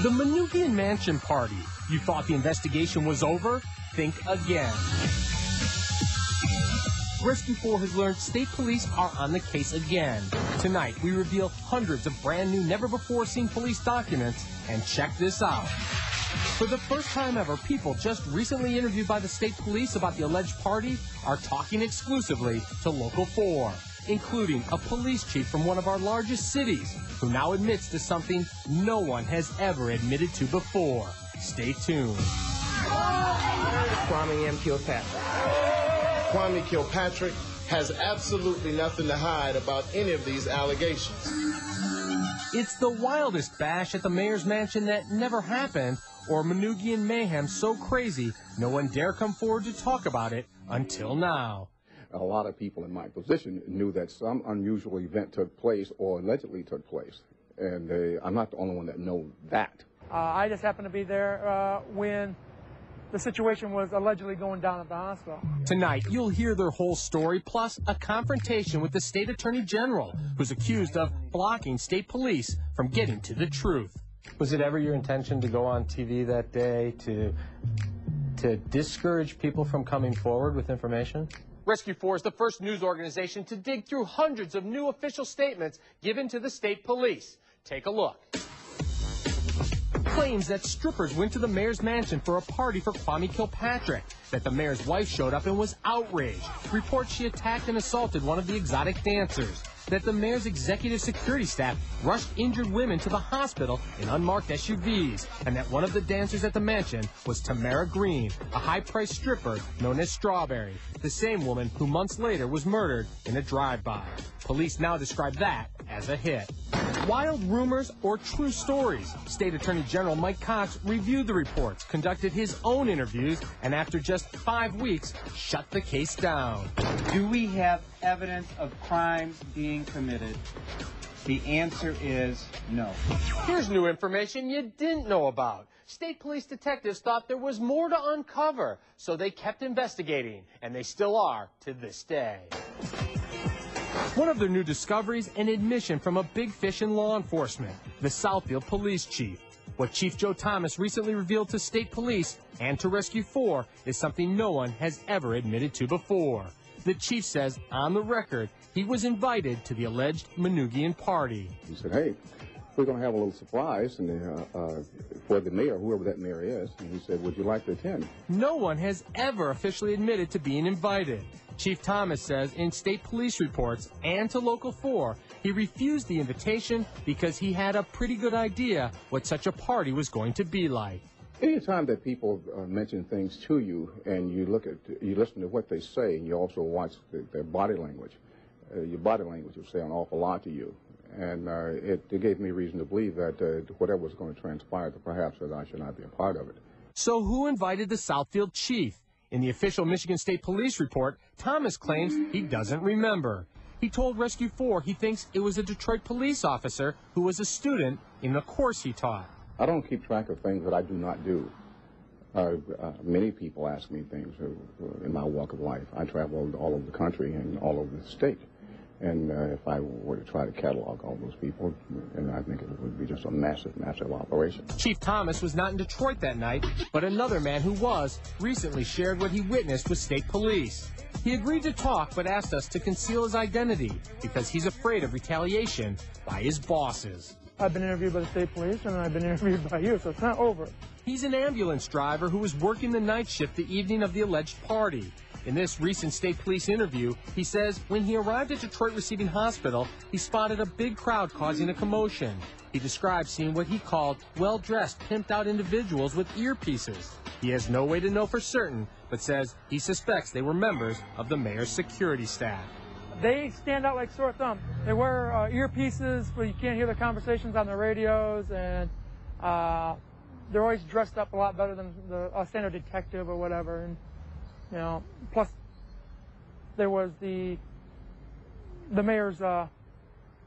The Manukian Mansion Party. You thought the investigation was over? Think again. Rescue 4 has learned state police are on the case again. Tonight, we reveal hundreds of brand new, never-before-seen police documents, and check this out. For the first time ever, people just recently interviewed by the state police about the alleged party are talking exclusively to Local 4, including a police chief from one of our largest cities, who now admits to something no one has ever admitted to before. Stay tuned. Kwame M. Kilpatrick. Kwame Kilpatrick has absolutely nothing to hide about any of these allegations. It's the wildest bash at the mayor's mansion that never happened, or Manukian mayhem so crazy no one dare come forward to talk about it until now. A lot of people in my position knew that some unusual event took place or allegedly took place, and I'm not the only one that knows that. I just happened to be there when the situation was allegedly going down at the hospital. Tonight, you'll hear their whole story, plus a confrontation with the state attorney general, who's accused of blocking state police from getting to the truth. Was it ever your intention to go on TV that day to discourage people from coming forward with information? Rescue 4 is the first news organization to dig through hundreds of new official statements given to the state police. Take a look. Claims that strippers went to the mayor's mansion for a party for Kwame Kilpatrick, that the mayor's wife showed up and was outraged. Reports she attacked and assaulted one of the exotic dancers, that the mayor's executive security staff rushed injured women to the hospital in unmarked SUVs, and that one of the dancers at the mansion was Tamara Green, a high-priced stripper known as Strawberry, the same woman who months later was murdered in a drive-by. Police now describe that as a hit. Wild rumors or true stories? State Attorney General Mike Cox reviewed the reports, conducted his own interviews, and after just 5 weeks, shut the case down. Do we have evidence of crimes being committed? The answer is no. Here's new information you didn't know about. State police detectives thought there was more to uncover, so they kept investigating, and they still are to this day. One of their new discoveries, an admission from a big fish in law enforcement, the Southfield police chief. What Chief Joe Thomas recently revealed to state police and to Rescue 4 is something no one has ever admitted to before. The chief says, on the record, he was invited to the alleged Manukian party. He said, hey, we're going to have a little surprise for the mayor, whoever that mayor is. And he said, would you like to attend? No one has ever officially admitted to being invited. Chief Thomas says in state police reports and to Local 4, he refused the invitation because he had a pretty good idea what such a party was going to be like. Anytime that people mention things to you and you listen to what they say, and you also watch their body language, your body language will say an awful lot to you. And it gave me reason to believe that whatever was going to transpire, that perhaps that I should not be a part of it. So who invited the Southfield chief? In the official Michigan State Police report, Thomas claims he doesn't remember. He told Rescue 4 he thinks it was a Detroit police officer who was a student in the course he taught. I don't keep track of things that I do not do. Many people ask me things in my walk of life. I travel all over the country and all over the state. And if I were to try to catalog all those people, and I think it would be just a massive, massive operation. Chief Thomas was not in Detroit that night, but another man who was recently shared what he witnessed with state police. He agreed to talk, but asked us to conceal his identity because he's afraid of retaliation by his bosses. I've been interviewed by the state police, and I've been interviewed by you, so it's not over. He's an ambulance driver who was working the night shift the evening of the alleged party. In this recent state police interview, he says when he arrived at Detroit Receiving Hospital, he spotted a big crowd causing a commotion. He described seeing what he called well-dressed, pimped-out individuals with earpieces. He has no way to know for certain, but says he suspects they were members of the mayor's security staff. They stand out like sore thumb. They wear earpieces where you can't hear the conversations on the radios, and they're always dressed up a lot better than a standard detective or whatever. And, you know, plus there was the mayor's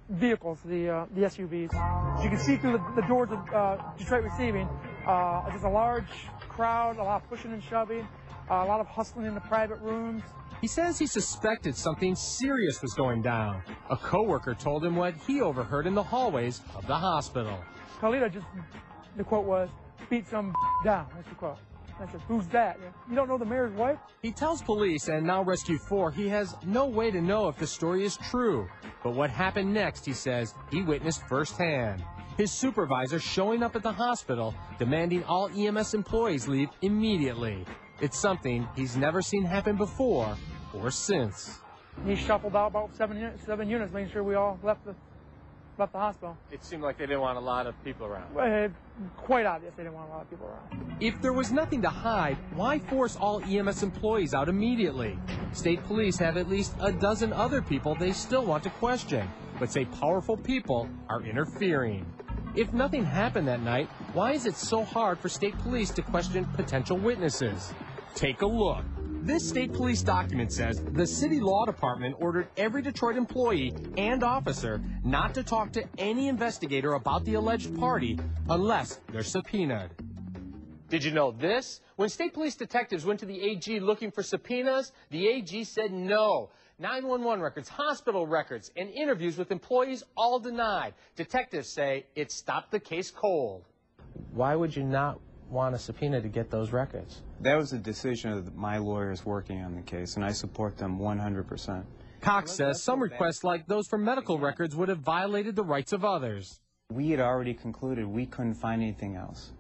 vehicles, the SUVs. As you can see through the doors of Detroit Receiving, there's a large crowd, a lot of pushing and shoving, a lot of hustling in the private rooms. He says he suspected something serious was going down. A coworker told him what he overheard in the hallways of the hospital. Khalida just The quote was, "Beat some down." That's the quote. I said, "Who's that? You don't know the mayor's wife?" He tells police and now Rescue 4 he has no way to know if the story is true. But what happened next, he says, he witnessed firsthand. His supervisor showing up at the hospital, demanding all EMS employees leave immediately. It's something he's never seen happen before or since. He shuffled out about seven units, making sure we all left the hospital. It seemed like they didn't want a lot of people around. Well, quite obvious they didn't want a lot of people around. If there was nothing to hide, why force all EMS employees out immediately? State police have at least a dozen other people they still want to question, but say powerful people are interfering. If nothing happened that night, why is it so hard for state police to question potential witnesses? Take a look. This state police document says the city law department ordered every Detroit employee and officer not to talk to any investigator about the alleged party unless they're subpoenaed. Did you know this? When state police detectives went to the AG looking for subpoenas, the AG said no. 911 records, hospital records, and interviews with employees all denied. Detectives say it stopped the case cold. Why would you not want a subpoena to get those records? That was a decision of my lawyers working on the case, and I support them 100%. Cox says some requests like those for medical records would have violated the rights of others. We had already concluded we couldn't find anything else.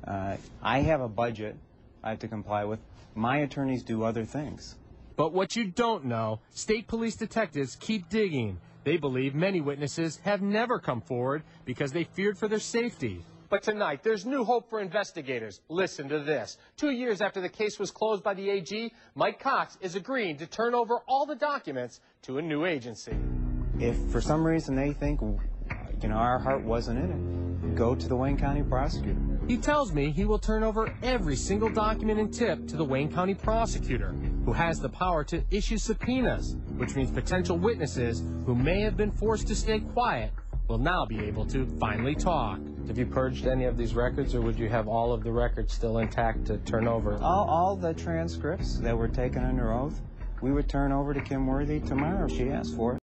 I have a budget I have to comply with. My attorneys do other things. But what you don't know, state police detectives keep digging. They believe many witnesses have never come forward because they feared for their safety. But tonight, there's new hope for investigators. Listen to this. 2 years after the case was closed by the AG, Mike Cox is agreeing to turn over all the documents to a new agency. If for some reason they think, our heart wasn't in it, go to the Wayne County prosecutor. He tells me he will turn over every single document and tip to the Wayne County prosecutor, who has the power to issue subpoenas, which means potential witnesses who may have been forced to stay quiet will now be able to finally talk. Have you purged any of these records, or would you have all of the records still intact to turn over? All the transcripts that were taken under oath, we would turn over to Kim Worthy tomorrow if she asked for it.